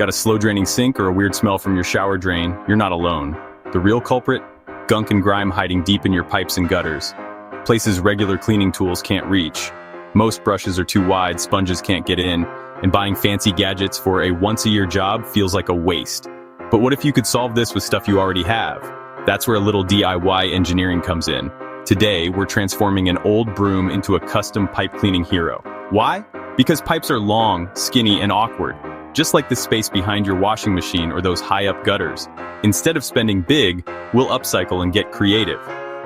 Got a slow-draining sink or a weird smell from your shower drain? You're not alone. The real culprit? Gunk and grime hiding deep in your pipes and gutters. Places regular cleaning tools can't reach. Most brushes are too wide, sponges can't get in, and buying fancy gadgets for a once-a-year job feels like a waste. But what if you could solve this with stuff you already have? That's where a little DIY engineering comes in. Today, we're transforming an old broom into a custom pipe cleaning hero. Why? Because pipes are long, skinny, and awkward, just like the space behind your washing machine or those high-up gutters. Instead of spending big, we'll upcycle and get creative.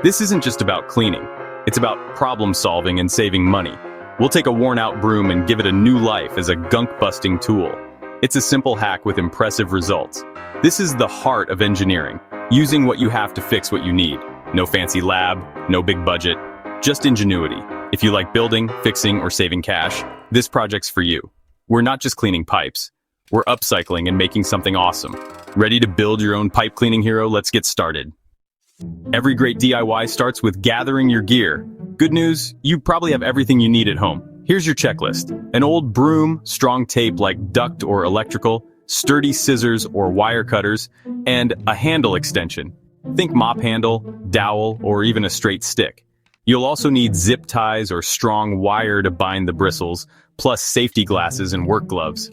This isn't just about cleaning. It's about problem-solving and saving money. We'll take a worn-out broom and give it a new life as a gunk-busting tool. It's a simple hack with impressive results. This is the heart of engineering, using what you have to fix what you need. No fancy lab, no big budget, just ingenuity. If you like building, fixing, or saving cash, this project's for you. We're not just cleaning pipes. We're upcycling and making something awesome. Ready to build your own pipe cleaning hero? Let's get started. Every great DIY starts with gathering your gear. Good news, you probably have everything you need at home. Here's your checklist. An old broom, strong tape like duct or electrical, sturdy scissors or wire cutters, and a handle extension. Think mop handle, dowel, or even a straight stick. You'll also need zip ties or strong wire to bind the bristles, plus safety glasses and work gloves.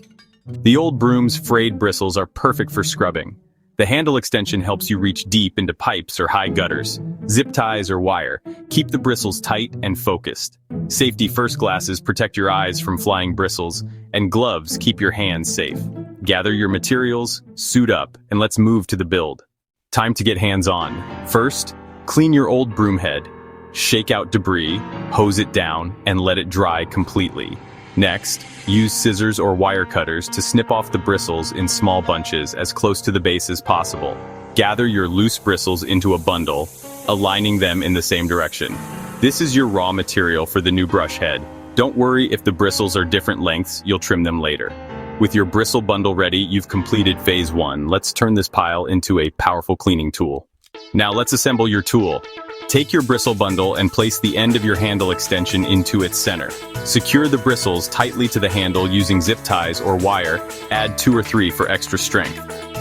The old broom's frayed bristles are perfect for scrubbing. The handle extension helps you reach deep into pipes or high gutters. Zip ties or wire keep the bristles tight and focused. Safety first glasses protect your eyes from flying bristles, and gloves keep your hands safe. Gather your materials, suit up, and let's move to the build. Time to get hands-on. First, clean your old broom head. Shake out debris, hose it down, and let it dry completely. Next, use scissors or wire cutters to snip off the bristles in small bunches as close to the base as possible. Gather your loose bristles into a bundle, aligning them in the same direction. This is your raw material for the new brush head. Don't worry if the bristles are different lengths, you'll trim them later. With your bristle bundle ready, you've completed phase 1. Let's turn this pile into a powerful cleaning tool. Now let's assemble your tool. Take your bristle bundle and place the end of your handle extension into its center. Secure the bristles tightly to the handle using zip ties or wire. Add 2 or 3 for extra strength.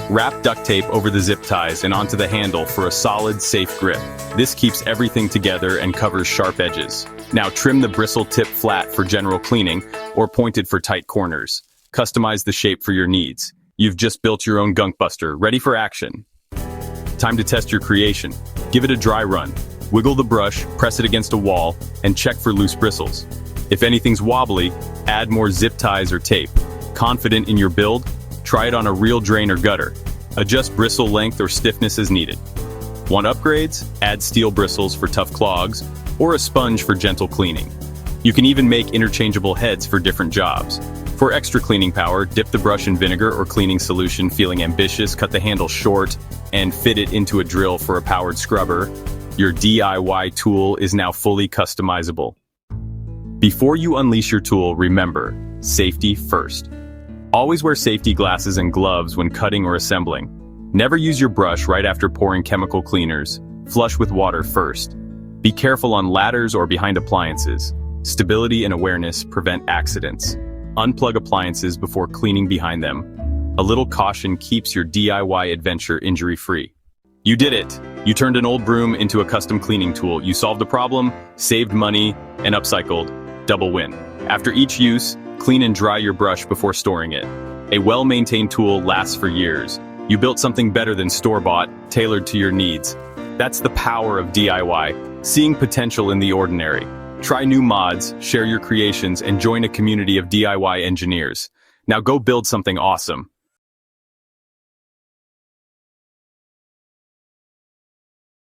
Wrap duct tape over the zip ties and onto the handle for a solid, safe grip. This keeps everything together and covers sharp edges. Now trim the bristle tip flat for general cleaning or pointed for tight corners. Customize the shape for your needs. You've just built your own gunk buster, ready for action. Time to test your creation. Give it a dry run. Wiggle the brush, press it against a wall, and check for loose bristles. If anything's wobbly, add more zip ties or tape. Confident in your build? Try it on a real drain or gutter. Adjust bristle length or stiffness as needed. Want upgrades? Add steel bristles for tough clogs, or a sponge for gentle cleaning. You can even make interchangeable heads for different jobs. For extra cleaning power, dip the brush in vinegar or cleaning solution. Feeling ambitious? Cut the handle short and fit it into a drill for a powered scrubber. Your DIY tool is now fully customizable. Before you unleash your tool, remember, safety first. Always wear safety glasses and gloves when cutting or assembling. Never use your brush right after pouring chemical cleaners. Flush with water first. Be careful on ladders or behind appliances. Stability and awareness prevent accidents. Unplug appliances before cleaning behind them. A little caution keeps your DIY adventure injury-free. You did it! You turned an old broom into a custom cleaning tool. You solved a problem, saved money, and upcycled. Double win. After each use, clean and dry your brush before storing it. A well-maintained tool lasts for years. You built something better than store-bought, tailored to your needs. That's the power of DIY, seeing potential in the ordinary. Try new mods, share your creations, and join a community of DIY engineers. Now go build something awesome.